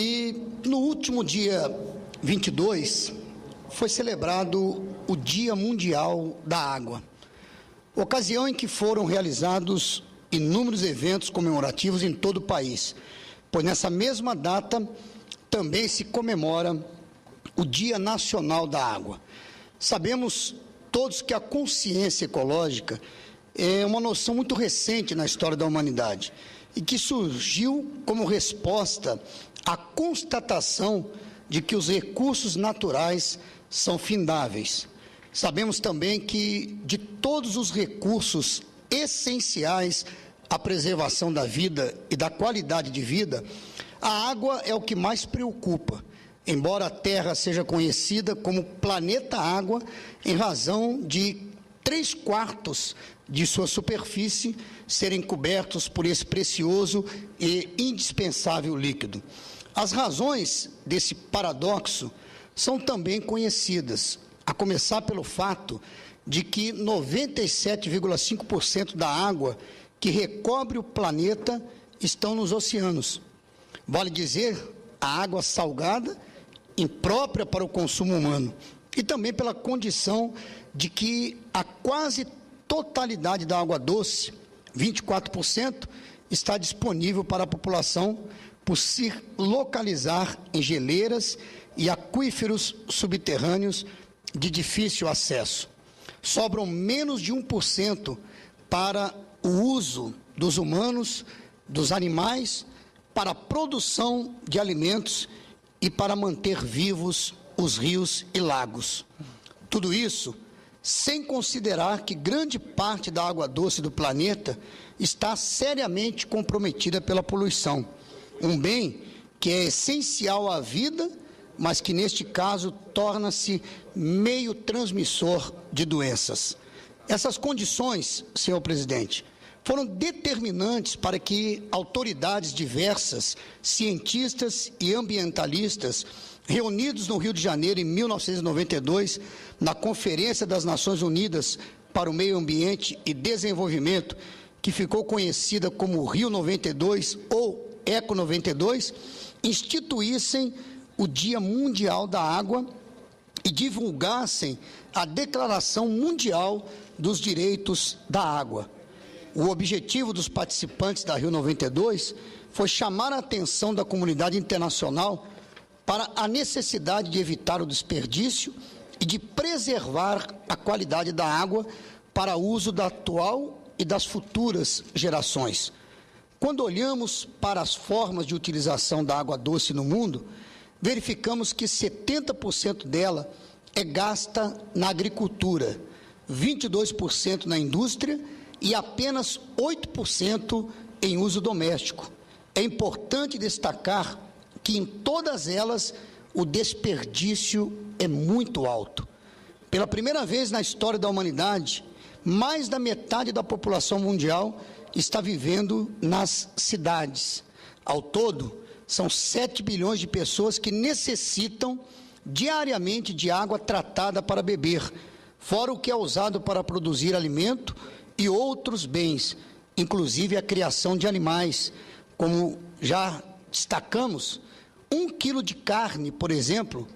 E no último dia 22 foi celebrado o Dia Mundial da Água, ocasião em que foram realizados inúmeros eventos comemorativos em todo o país, pois nessa mesma data também se comemora o Dia Nacional da Água. Sabemos todos que a consciência ecológica é uma noção muito recente na história da humanidade e que surgiu como resposta à constatação de que os recursos naturais são findáveis. Sabemos também que de todos os recursos essenciais à preservação da vida e da qualidade de vida, a água é o que mais preocupa, embora a Terra seja conhecida como planeta água em razão de 3/4 de sua superfície serem cobertos por esse precioso e indispensável líquido. As razões desse paradoxo são também conhecidas, a começar pelo fato de que 97,5% da água que recobre o planeta estão nos oceanos. Vale dizer, a água salgada, imprópria para o consumo humano, e também pela condição de que a quase totalidade da água doce, 24%, está disponível para a população por se localizar em geleiras e aquíferos subterrâneos de difícil acesso. Sobram menos de 1% para o uso dos humanos, dos animais, para a produção de alimentos e para manter vivos os rios e lagos. Tudo isso sem considerar que grande parte da água doce do planeta está seriamente comprometida pela poluição, um bem que é essencial à vida, mas que neste caso torna-se meio transmissor de doenças. Essas condições, senhor presidente, foram determinantes para que autoridades diversas, cientistas e ambientalistas, reunidos no Rio de Janeiro em 1992, na Conferência das Nações Unidas para o Meio Ambiente e Desenvolvimento, que ficou conhecida como Rio 92 ou Eco 92, instituíssem o Dia Mundial da Água e divulgassem a Declaração Mundial dos Direitos da Água. O objetivo dos participantes da Rio 92 foi chamar a atenção da comunidade internacional para a necessidade de evitar o desperdício e de preservar a qualidade da água para uso da atual e das futuras gerações. Quando olhamos para as formas de utilização da água doce no mundo, verificamos que 70% dela é gasta na agricultura, 22% na indústria e apenas 8% em uso doméstico. É importante destacar que em todas elas o desperdício é muito alto. Pela primeira vez na história da humanidade, mais da metade da população mundial está vivendo nas cidades. Ao todo, são 7 bilhões de pessoas que necessitam diariamente de água tratada para beber, fora o que é usado para produzir alimento e outros bens, inclusive a criação de animais. Como já destacamos, 1 quilo de carne, por exemplo,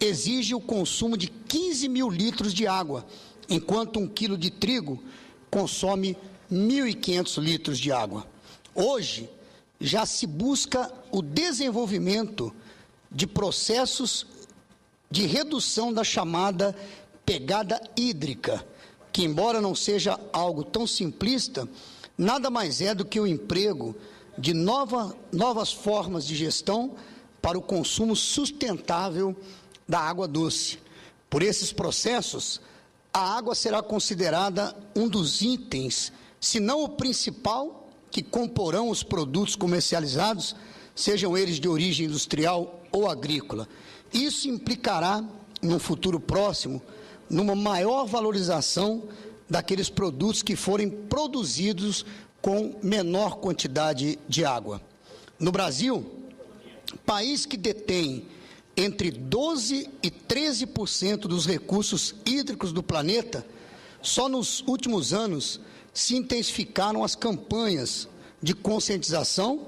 exige o consumo de 15 mil litros de água, enquanto 1 quilo de trigo consome 1.500 litros de água. Hoje, já se busca o desenvolvimento de processos de redução da chamada pegada hídrica, que, embora não seja algo tão simplista, nada mais é do que o emprego de novas formas de gestão para o consumo sustentável da água doce. Por esses processos, a água será considerada um dos itens, se não o principal, que comporão os produtos comercializados, sejam eles de origem industrial ou agrícola. Isso implicará, num futuro próximo, numa maior valorização daqueles produtos que forem produzidos com menor quantidade de água. No Brasil, país que detém entre 12% e 13% dos recursos hídricos do planeta, só nos últimos anos se intensificaram as campanhas de conscientização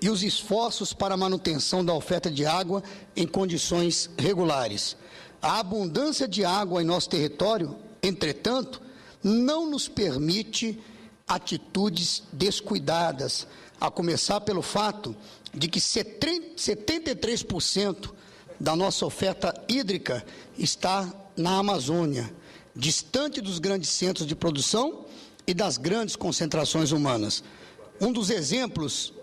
e os esforços para a manutenção da oferta de água em condições regulares. A abundância de água em nosso território, entretanto, não nos permite atitudes descuidadas, a começar pelo fato de que 73% da nossa oferta hídrica está na Amazônia, distante dos grandes centros de produção e das grandes concentrações humanas. Um dos exemplos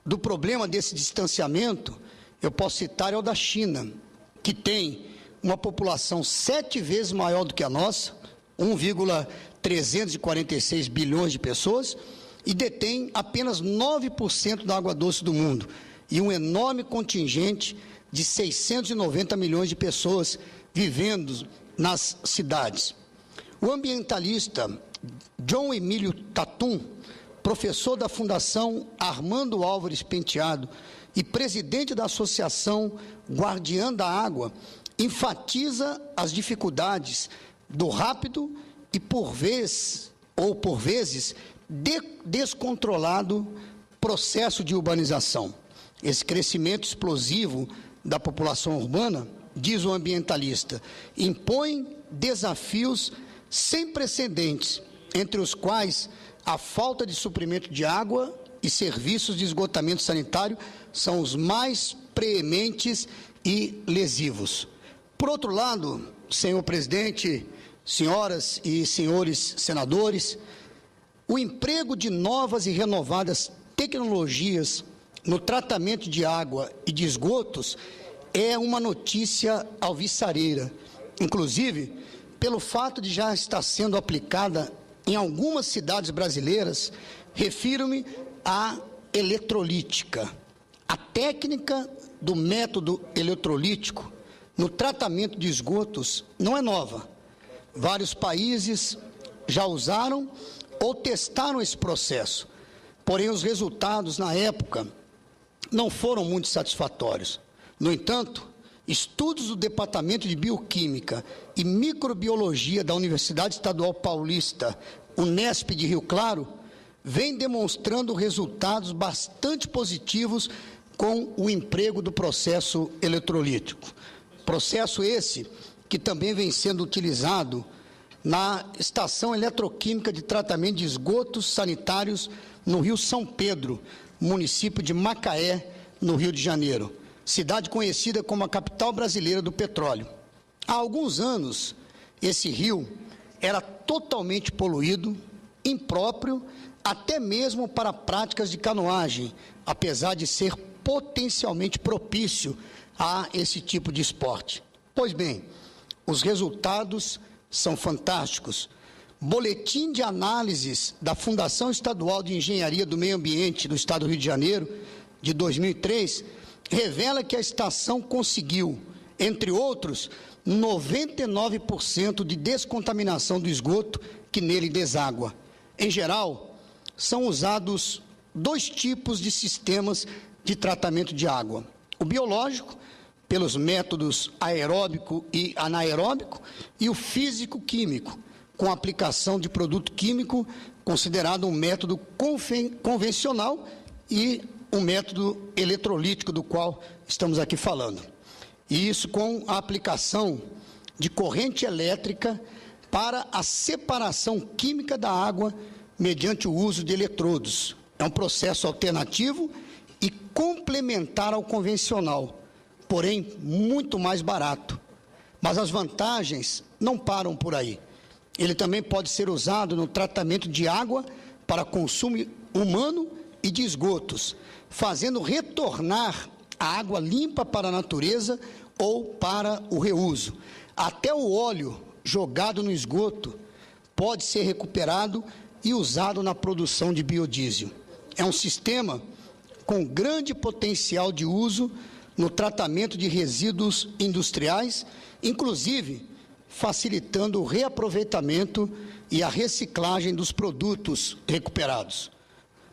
do problema desse distanciamento, eu posso citar, é o da China, que tem uma população 7 vezes maior do que a nossa, 1,346 bilhões de pessoas, e detém apenas 9% da água doce do mundo, e um enorme contingente de 690 milhões de pessoas vivendo nas cidades. O ambientalista John Emílio Tatum, professor da Fundação Armando Álvares Penteado e presidente da Associação Guardiã da Água, enfatiza as dificuldades do rápido e, por vezes, descontrolado processo de urbanização. Esse crescimento explosivo da população urbana, diz o ambientalista, impõe desafios sem precedentes, entre os quais a falta de suprimento de água e serviços de esgotamento sanitário são os mais preementes e lesivos. Por outro lado, senhor presidente, senhoras e senhores senadores, o emprego de novas e renovadas tecnologias no tratamento de água e de esgotos é uma notícia alvissareira, inclusive pelo fato de já estar sendo aplicada em algumas cidades brasileiras. Refiro-me à eletrolítica. A técnica do método eletrolítico no tratamento de esgotos não é nova. Vários países já usaram ou testaram esse processo, porém os resultados na época não foram muito satisfatórios. No entanto, estudos do Departamento de Bioquímica e Microbiologia da Universidade Estadual Paulista, Unesp de Rio Claro, vêm demonstrando resultados bastante positivos com o emprego do processo eletrolítico. Processo esse que também vem sendo utilizado na Estação Eletroquímica de Tratamento de Esgotos Sanitários no Rio São Pedro, município de Macaé, no Rio de Janeiro, cidade conhecida como a capital brasileira do petróleo. Há alguns anos, esse rio era totalmente poluído, impróprio, até mesmo para práticas de canoagem, apesar de ser potencialmente propício a esse tipo de esporte. Pois bem, os resultados são fantásticos. Boletim de análises da Fundação Estadual de Engenharia do Meio Ambiente do Estado do Rio de Janeiro, de 2003, revela que a estação conseguiu, entre outros, 99% de descontaminação do esgoto que nele deságua. Em geral, são usados 2 tipos de sistemas de tratamento de água: o biológico, pelos métodos aeróbico e anaeróbico, e o físico-químico, com aplicação de produto químico, considerado um método convencional, e um método eletrolítico, do qual estamos aqui falando. E isso com a aplicação de corrente elétrica para a separação química da água mediante o uso de eletrodos. É um processo alternativo e complementar ao convencional, porém muito mais barato. Mas as vantagens não param por aí. Ele também pode ser usado no tratamento de água para consumo humano e de esgotos, fazendo retornar a água limpa para a natureza ou para o reuso. Até o óleo jogado no esgoto pode ser recuperado e usado na produção de biodiesel. É um sistema com grande potencial de uso no tratamento de resíduos industriais, inclusive facilitando o reaproveitamento e a reciclagem dos produtos recuperados.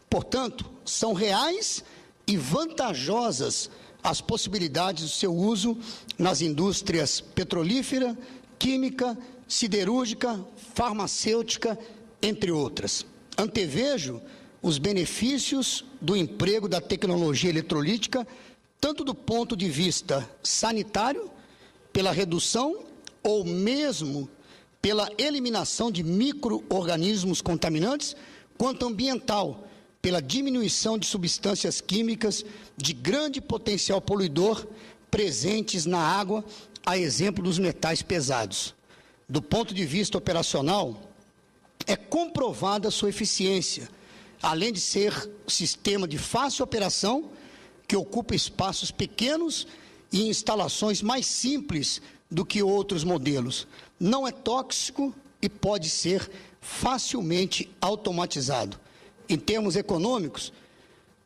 Portanto, são reais e vantajosas as possibilidades do seu uso nas indústrias petrolífera, química, siderúrgica, farmacêutica, entre outras. Antevejo os benefícios do emprego da tecnologia eletrolítica, tanto do ponto de vista sanitário, pela redução ou mesmo pela eliminação de micro-organismos contaminantes, quanto ambiental, pela diminuição de substâncias químicas de grande potencial poluidor presentes na água, a exemplo dos metais pesados. Do ponto de vista operacional, é comprovada a sua eficiência, além de ser sistema de fácil operação, que ocupa espaços pequenos e instalações mais simples do que outros modelos. Não é tóxico e pode ser facilmente automatizado. Em termos econômicos,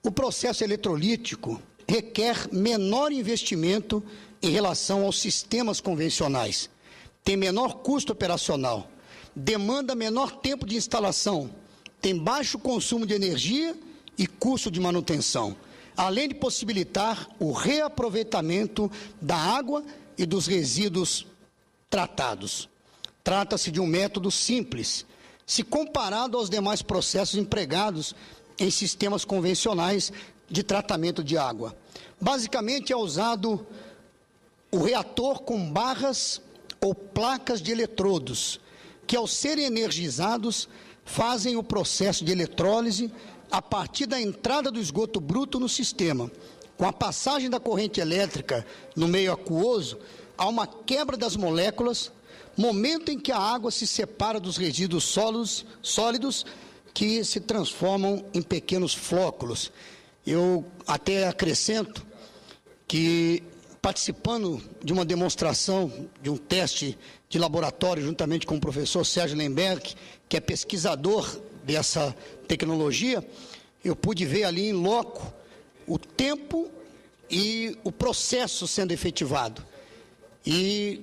o processo eletrolítico requer menor investimento em relação aos sistemas convencionais, tem menor custo operacional, demanda menor tempo de instalação, tem baixo consumo de energia e custo de manutenção, além de possibilitar o reaproveitamento da água e dos resíduos tratados. Trata-se de um método simples, se comparado aos demais processos empregados em sistemas convencionais de tratamento de água. Basicamente é usado o reator com barras ou placas de eletrodos, que ao serem energizados fazem o processo de eletrólise a partir da entrada do esgoto bruto no sistema. Com a passagem da corrente elétrica no meio aquoso, há uma quebra das moléculas, momento em que a água se separa dos resíduos sólidos que se transformam em pequenos flóculos. Eu até acrescento que, participando de uma demonstração, de um teste de laboratório, juntamente com o professor Sérgio Lemberg, que é pesquisador dessa tecnologia, eu pude ver ali em loco o tempo e o processo sendo efetivado. E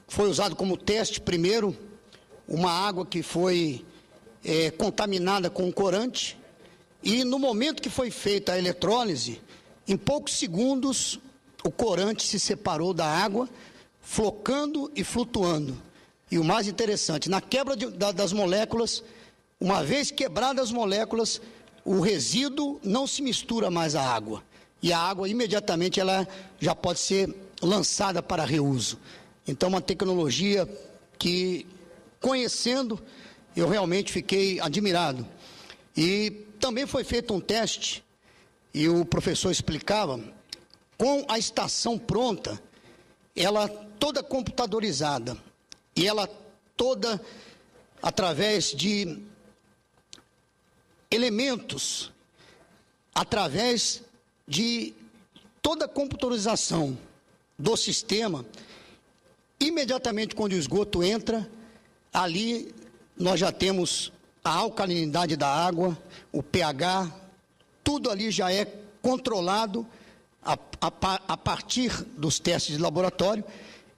foi usado como teste, primeiro, uma água que foi contaminada com um corante, e no momento que foi feita a eletrólise, em poucos segundos, o corante se separou da água, flocando e flutuando. E o mais interessante, na quebra das moléculas, uma vez quebradas as moléculas, o resíduo não se mistura mais à água. E a água, imediatamente, ela já pode ser lançada para reuso. Então, uma tecnologia que, conhecendo, eu realmente fiquei admirado. E também foi feito um teste, e o professor explicava, com a estação pronta, ela toda computadorizada, e ela toda através de elementos, através de toda a computadorização do sistema, imediatamente quando o esgoto entra, ali nós já temos a alcalinidade da água, o pH, tudo ali já é controlado a partir dos testes de laboratório,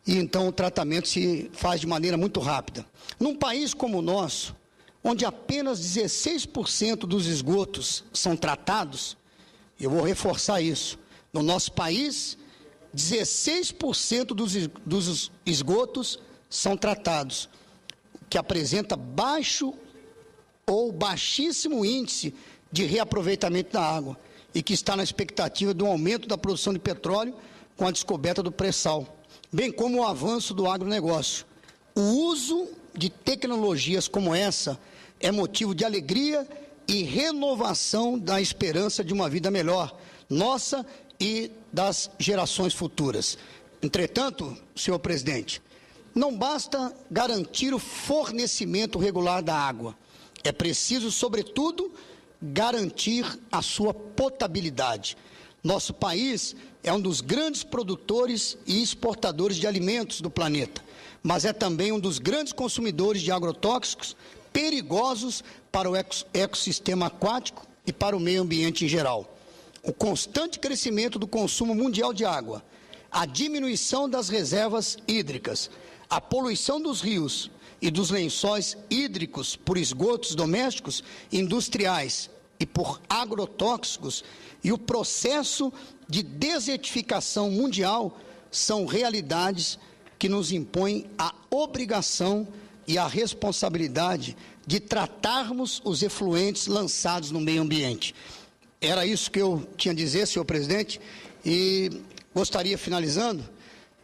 e então o tratamento se faz de maneira muito rápida. Num país como o nosso, onde apenas 16% dos esgotos são tratados, eu vou reforçar isso, no nosso país, 16% dos esgotos são tratados, que apresenta baixo ou baixíssimo índice de reaproveitamento da água e que está na expectativa de um aumento da produção de petróleo com a descoberta do pré-sal, bem como o avanço do agronegócio. O uso de tecnologias como essa é motivo de alegria e renovação da esperança de uma vida melhor, nossa e das gerações futuras. Entretanto, senhor presidente, não basta garantir o fornecimento regular da água. É preciso, sobretudo, garantir a sua potabilidade. Nosso país é um dos grandes produtores e exportadores de alimentos do planeta, mas é também um dos grandes consumidores de agrotóxicos perigosos para o ecossistema aquático e para o meio ambiente em geral. O constante crescimento do consumo mundial de água, a diminuição das reservas hídricas, a poluição dos rios e dos lençóis hídricos por esgotos domésticos, industriais e por agrotóxicos, e o processo de desertificação mundial são realidades que nos impõem a obrigação e a responsabilidade de tratarmos os efluentes lançados no meio ambiente. Era isso que eu tinha a dizer, senhor presidente, e gostaria, finalizando,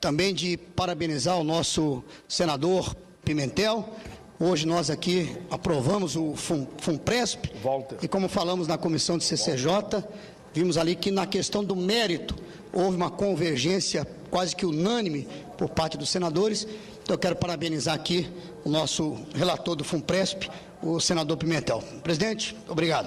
também de parabenizar o nosso senador Pimentel. Hoje nós aqui aprovamos o FUNPRESP, e como falamos na comissão de CCJ, vimos ali que na questão do mérito houve uma convergência quase que unânime por parte dos senadores. Então eu quero parabenizar aqui o nosso relator do FUNPRESP, o senador Pimentel. Presidente, obrigado.